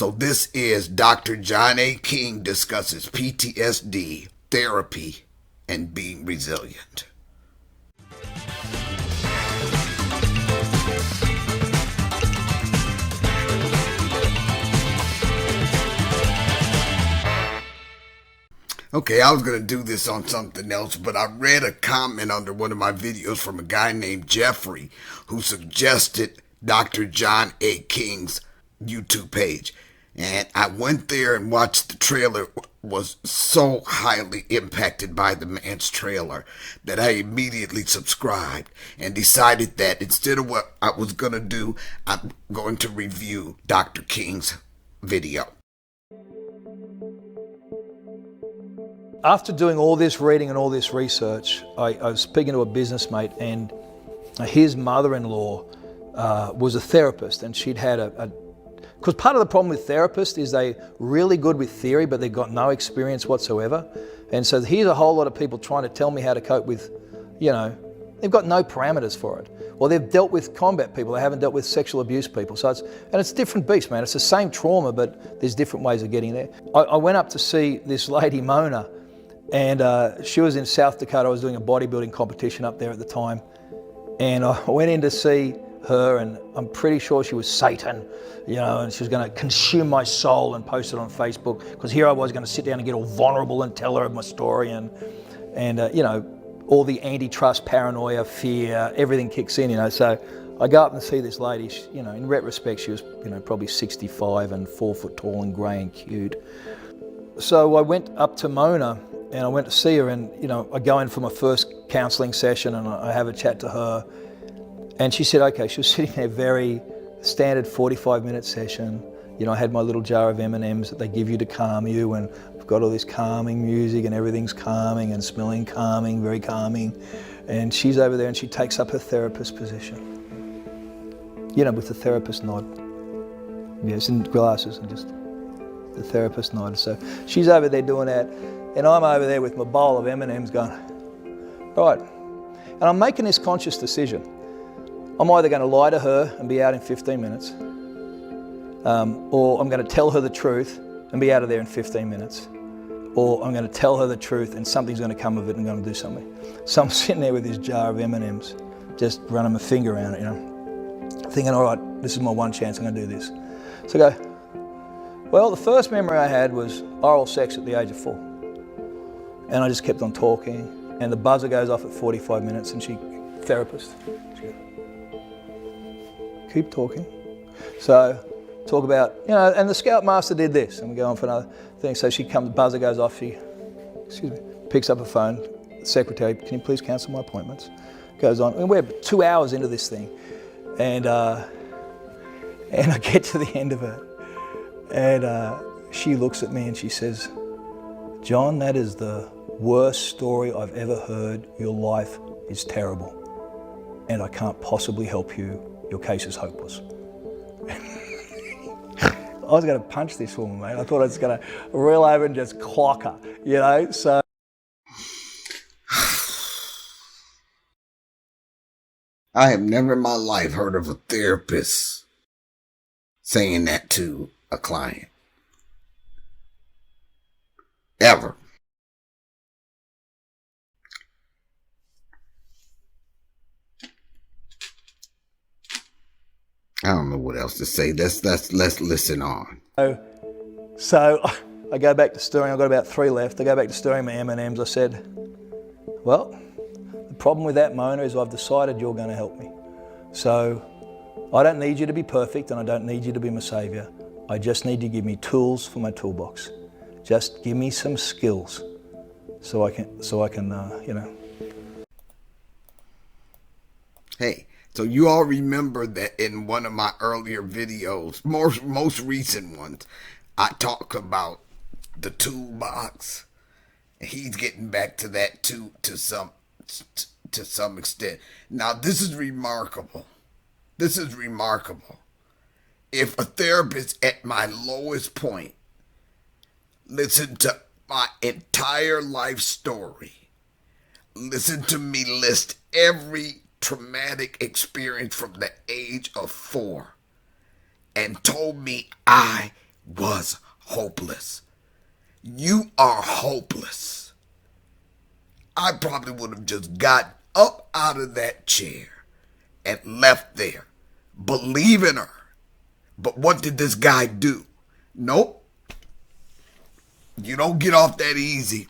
So this is Dr. John A. King discusses PTSD, therapy, and being resilient. Okay, I was going to do this on something else, but I read a comment under one of my videos from a guy named Jeffery who suggested Dr. John A. King's YouTube page. And I went there and watched the trailer. Was so highly impacted by the man's trailer that I immediately subscribed and decided that instead of what I was going to do, I'm going to review Dr. King's video. After doing all this reading and all this research, I was speaking to a business mate, and his mother-in-law was a therapist, and she'd had because part of the problem with therapists is they're really good with theory, but they've got no experience whatsoever. And so here's a whole lot of people trying to tell me how to cope with, they've got no parameters for it. Well, they've dealt with combat people, they haven't dealt with sexual abuse people. So it's a different beast, man. It's the same trauma, but there's different ways of getting there. I went up to see this lady, Mona, and she was in South Dakota. I was doing a bodybuilding competition up there at the time. And I went in to see her, and I'm pretty sure she was Satan, and she was going to consume my soul and post it on Facebook, because here I was going to sit down and get all vulnerable and tell her my story, and all the antitrust, paranoia, fear, everything kicks in, So I go up and see this lady. In retrospect, she was, probably 65 and 4 foot tall and grey and cute. So I went up to Mona and I went to see her, and I go in for my first counselling session and I have a chat to her, and she said, okay. She was sitting there, very standard 45-minute session. I had my little jar of M&Ms that they give you to calm you, and I've got all this calming music and everything's calming and smelling calming, very calming. And she's over there and she takes up her therapist position, with the therapist nod. Yes, in glasses and just the therapist nod. So she's over there doing that, and I'm over there with my bowl of M&Ms going, right. And I'm making this conscious decision. I'm either going to lie to her and be out in 15 minutes, or I'm going to tell her the truth and be out of there in 15 minutes, or I'm going to tell her the truth and something's going to come of it and I'm going to do something. So I'm sitting there with this jar of M&Ms, just running my finger around it, thinking, all right, this is my one chance, I'm going to do this. So I go, well, the first memory I had was oral sex at the age of 4. And I just kept on talking, and the buzzer goes off at 45 minutes, and therapist, she goes, keep talking. So talk about, and the Scoutmaster did this, and we go on for another thing. So she comes, buzzer goes off, she, picks up her phone, secretary, can you please cancel my appointments? Goes on, and we're 2 hours into this thing, and I get to the end of it, and she looks at me and she says, John, that is the worst story I've ever heard. Your life is terrible, and I can't possibly help you. Your case is hopeless. I was going to punch this woman, mate. I thought I was going to reel over and just clock her, so. I have never in my life heard of a therapist saying that to a client. Ever. I don't know what else to say. Let's listen on. So I go back to stirring. I've got about 3 left. I go back to stirring my M&Ms. I said, well, the problem with that, Mona, is I've decided you're going to help me. So I don't need you to be perfect, and I don't need you to be my saviour. I just need you to give me tools for my toolbox. Just give me some skills so I can. Hey. So you all remember that in one of my earlier videos, most recent ones, I talk about the toolbox. He's getting back to that too, to some extent. Now this is remarkable. This is remarkable. If a therapist at my lowest point listened to my entire life story, listened to me list every traumatic experience from the age of 4, and told me I was hopeless. You are hopeless. I probably would have just got up out of that chair and left there, believing her. But what did this guy do? Nope. You don't get off that easy.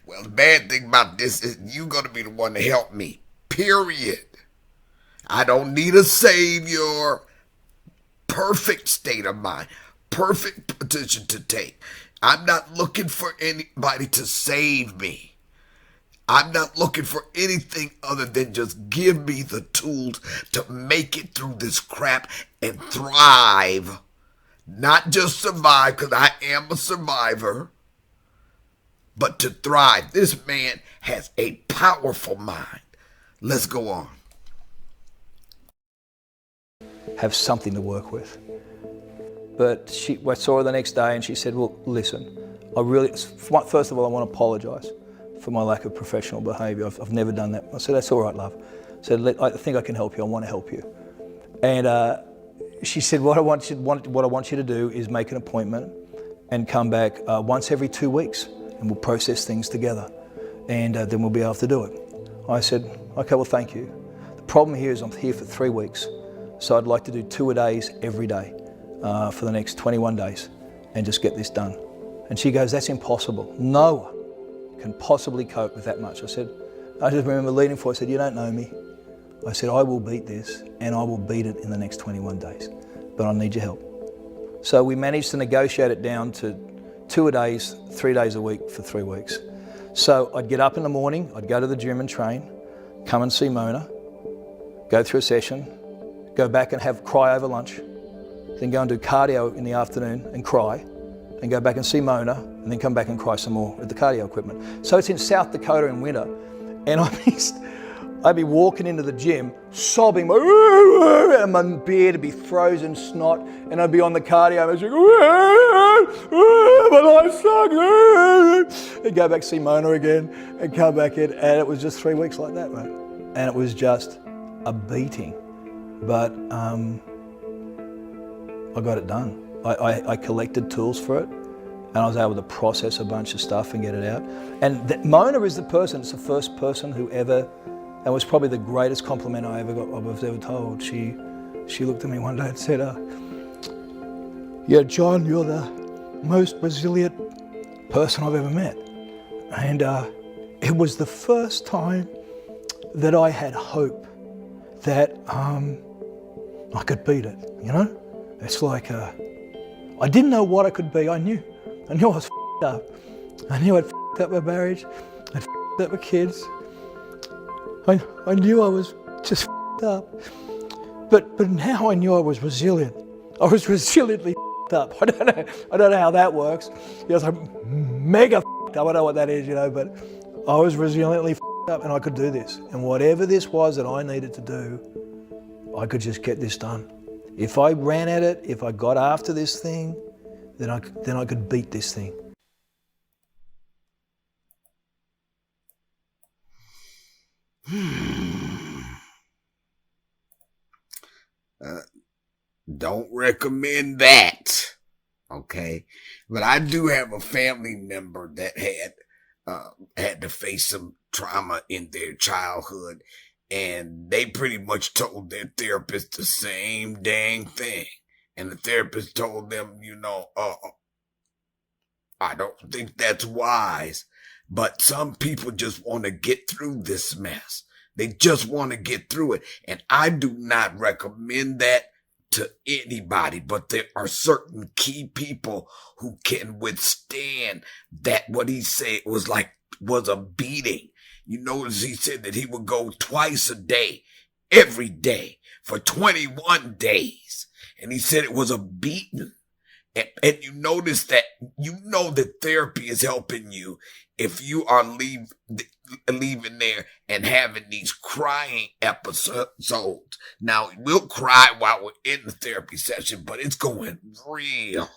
Well, the bad thing about this is you're going to be the one to help me. Period. I don't need a savior. Perfect state of mind. Perfect position to take. I'm not looking for anybody to save me. I'm not looking for anything other than just give me the tools to make it through this crap and thrive. Not just survive, because I am a survivor, but to thrive. This man has a powerful mind. Let's go on. Have something to work with. But I saw her the next day and she said, well, listen, first of all, I want to apologise for my lack of professional behaviour. I've never done that. I said, that's all right, love. I said, I think I can help you. I want to help you. And she said, what I want you to do is make an appointment and come back once every 2 weeks, and we'll process things together, and then we'll be able to do it. I said, okay, well, thank you. The problem here is I'm here for 3 weeks, so I'd like to do 2-a-days every day for the next 21 days and just get this done. And she goes, that's impossible. No one can possibly cope with that much. I just remember leaning forward, I said, you don't know me. I said, I will beat this, and I will beat it in the next 21 days, but I need your help. So we managed to negotiate it down to 2-a-days, 3 days a week for 3 weeks. So I'd get up in the morning, I'd go to the gym and train, come and see Mona, go through a session, go back and cry over lunch, then go and do cardio in the afternoon and cry, and go back and see Mona, and then come back and cry some more with the cardio equipment. So it's in South Dakota in winter, and I'd be walking into the gym, sobbing, and my beard would be frozen snot, and I'd be on the cardio, and I'd be my life sucks, and go back see Mona again, and come back in, and it was just 3 weeks like that, mate. And it was just a beating, but I got it done. I collected tools for it, and I was able to process a bunch of stuff and get it out. And Mona is the person, it's the first person who ever, and was probably the greatest compliment I was ever told. She looked at me one day and said, yeah, John, you're the most resilient person I've ever met. And it was the first time that I had hope that I could beat it, you know? It's like, I didn't know what I could be. I knew I was f***ed up. I knew I'd f***ed up my marriage, I'd f***ed up my kids. I knew I was just f***ed up. But now I knew I was resilient. I was resiliently f***ed up. I don't know how that works. You know, I was like mega f***ed up. I don't know what that is, you know, but I was resiliently f***ed up, and I could do this. And whatever this was that I needed to do, I could just get this done. If I ran at it, if I got after this thing, then I could beat this thing. Don't recommend that, okay? But I do have a family member that had to face some trauma in their childhood, and they pretty much told their therapist the same dang thing. And the therapist told them, I don't think that's wise. But some people just want to get through this mess. They just want to get through it. And I do not recommend that to anybody. But there are certain key people who can withstand that. What he said was a beating. You notice he said that he would go twice a day, every day, for 21 days. And he said it was a beating. And you notice that, that therapy is helping you if you are leaving there and having these crying episodes. Now, we'll cry while we're in the therapy session, but it's going real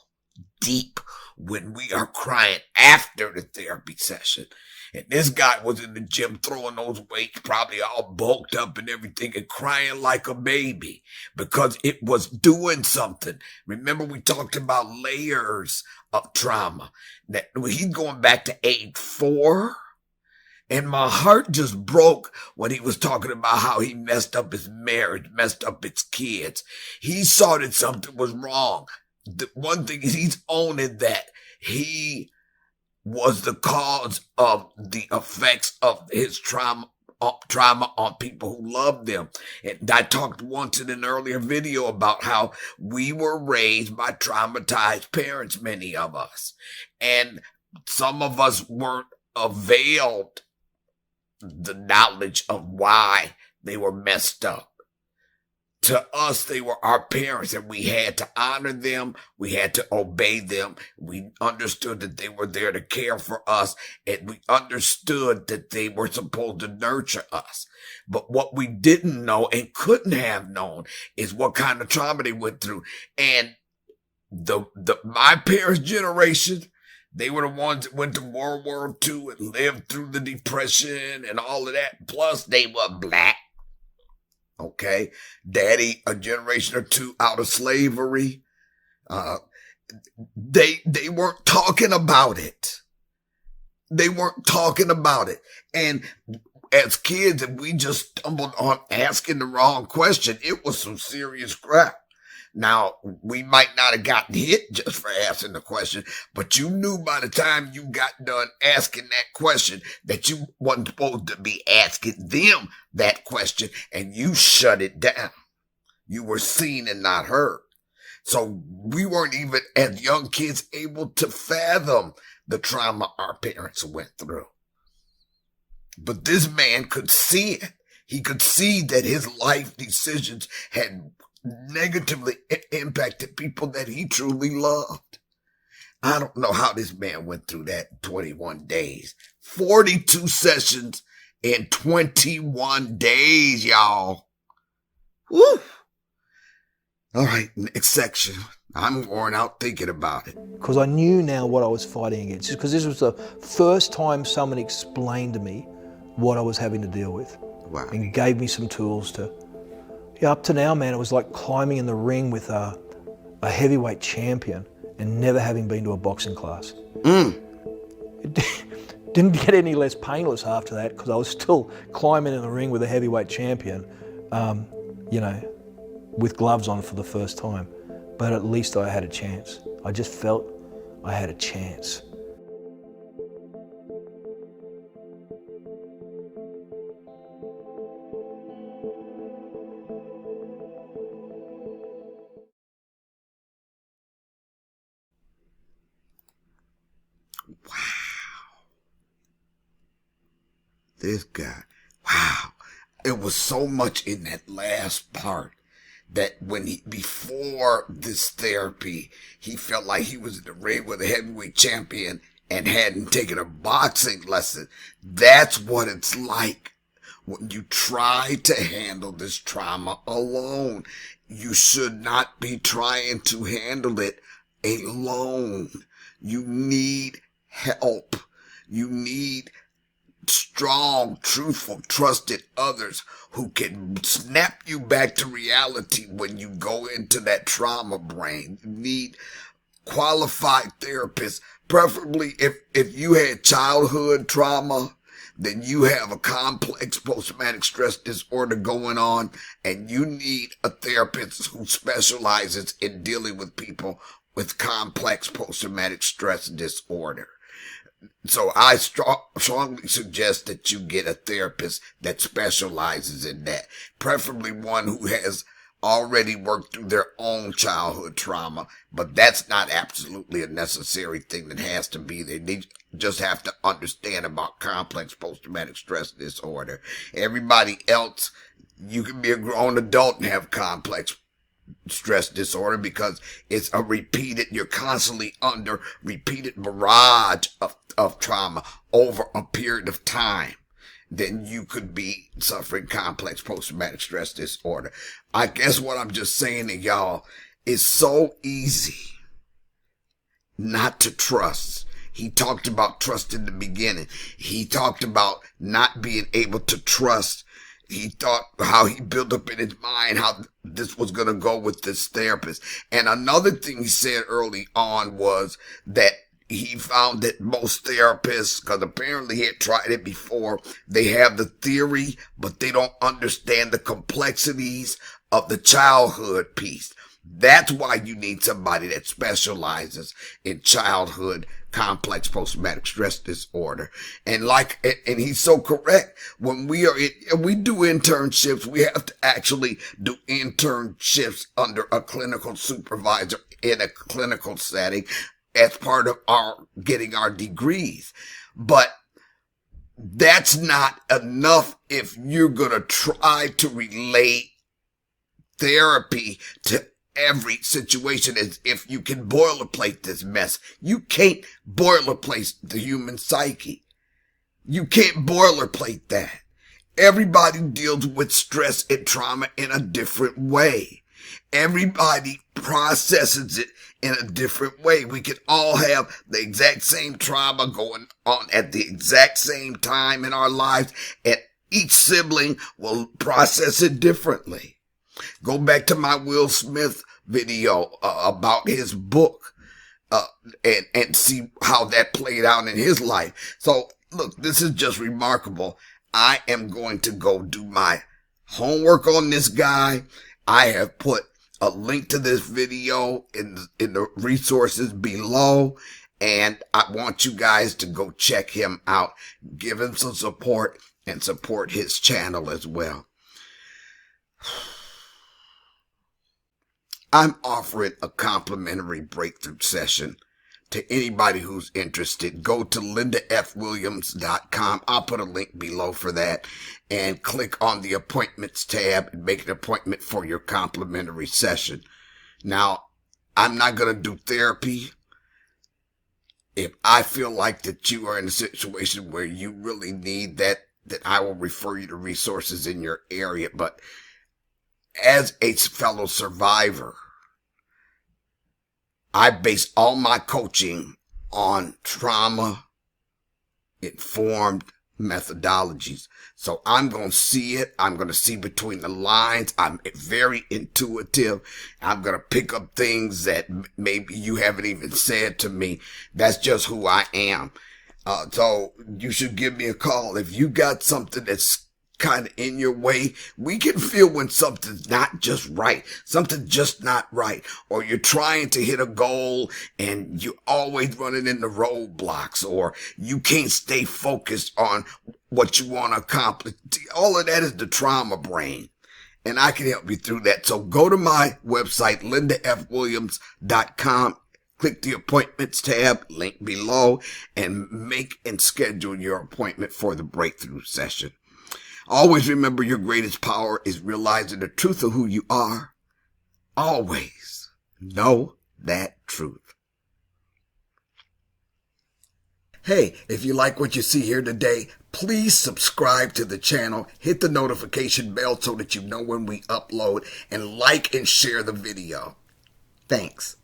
deep when we are crying after the therapy session. And this guy was in the gym throwing those weights, probably all bulked up and everything, and crying like a baby because it was doing something. Remember, we talked about layers of trauma. That he's going back to age 4. And my heart just broke when he was talking about how he messed up his marriage, messed up his kids. He saw that something was wrong. The one thing is he's owning that he was the cause of the effects of his trauma on people who loved them. And I talked once in an earlier video about how we were raised by traumatized parents, many of us. And some of us weren't availed the knowledge of why they were messed up. To us, they were our parents, and we had to honor them. We had to obey them. We understood that they were there to care for us, and we understood that they were supposed to nurture us. But what we didn't know and couldn't have known is what kind of trauma they went through. And my parents' generation, they were the ones that went to World War II and lived through the Depression and all of that. Plus, they were black. Okay. Daddy, a generation or two out of slavery. They weren't talking about it. They weren't talking about it. And as kids, if we just stumbled on asking the wrong question, it was some serious crap. Now, we might not have gotten hit just for asking the question, but you knew by the time you got done asking that question that you wasn't supposed to be asking them that question, and you shut it down. You were seen and not heard. So we weren't even, as young kids, able to fathom the trauma our parents went through. But this man could see it. He could see that his life decisions had negatively impacted people that he truly loved. I don't know how this man went through that in 21 days. 42 sessions in 21 days, y'all. Woo! All right, next section. I'm worn out thinking about it. Because I knew now what I was fighting against. Because this was the first time someone explained to me what I was having to deal with. Wow. And gave me some tools to... Yeah, up to now, man, it was like climbing in the ring with a heavyweight champion and never having been to a boxing class. It didn't get any less painless after that because I was still climbing in the ring with a heavyweight champion, with gloves on for the first time. But at least I had a chance. I just felt I had a chance. This guy, wow. It was so much in that last part that before this therapy, he felt like he was in the ring with a heavyweight champion and hadn't taken a boxing lesson. That's what it's like when you try to handle this trauma alone. You should not be trying to handle it alone. You need help. You need strong, truthful, trusted others who can snap you back to reality when you go into that trauma brain. You need qualified therapists, preferably if you had childhood trauma, then you have a complex post-traumatic stress disorder going on, and you need a therapist who specializes in dealing with people with complex post-traumatic stress disorder. So I strongly suggest that you get a therapist that specializes in that, preferably one who has already worked through their own childhood trauma, but that's not absolutely a necessary thing that has to be there. They just have to understand about complex post-traumatic stress disorder. Everybody else, you can be a grown adult and have complex stress disorder because it's you're constantly under repeated barrage of trauma over a period of time. Then you could be suffering complex post-traumatic stress disorder. I guess what I'm just saying to y'all is so easy not to trust. He talked about trust in the beginning. He talked about not being able to trust. He thought how he built up in his mind how this was going to go with this therapist. And another thing he said early on was that he found that most therapists, because apparently he had tried it before, they have the theory, but they don't understand the complexities of the childhood piece. That's why you need somebody that specializes in childhood complex post-traumatic stress disorder. And he's so correct. When we do internships, we have to actually do internships under a clinical supervisor in a clinical setting as part of our getting our degrees. But that's not enough if you're going to try to relate therapy to every situation as if you can boilerplate this mess. You can't boilerplate the human psyche. You can't boilerplate that. Everybody deals with stress and trauma in a different way. Everybody processes it in a different way. We can all have the exact same trauma going on at the exact same time in our lives, and each sibling will process it differently. Go back to my Will Smith video about his book and see how that played out in his life. So, look, this is just remarkable. I am going to go do my homework on this guy. I have put a link to this video in the resources below, and I want you guys to go check him out. Give him some support and support his channel as well. I'm offering a complimentary breakthrough session to anybody who's interested. Go to lindafwilliams.com. I'll put a link below for that, and click on the appointments tab and make an appointment for your complimentary session. Now, I'm not going to do therapy. If I feel like that you are in a situation where you really need that I will refer you to resources in your area. But as a fellow survivor, I base all my coaching on trauma-informed methodologies. So I'm going to see it. I'm going to see between the lines. I'm very intuitive. I'm going to pick up things that maybe you haven't even said to me. That's just who I am. So you should give me a call. If you got something that's kind of in your way, we can feel when something's not just right, something's just not right, or you're trying to hit a goal and you're always running into roadblocks, or you can't stay focused on what you want to accomplish. All of that is the trauma brain, and I can help you through that. So go to my website, lindafwilliams.com. Click the appointments tab, link below, and make and schedule your appointment for the breakthrough session. Always remember, your greatest power is realizing the truth of who you are. Always know that truth. Hey, if you like what you see here today, please subscribe to the channel, hit the notification bell so that you know when we upload, and like and share the video. Thanks.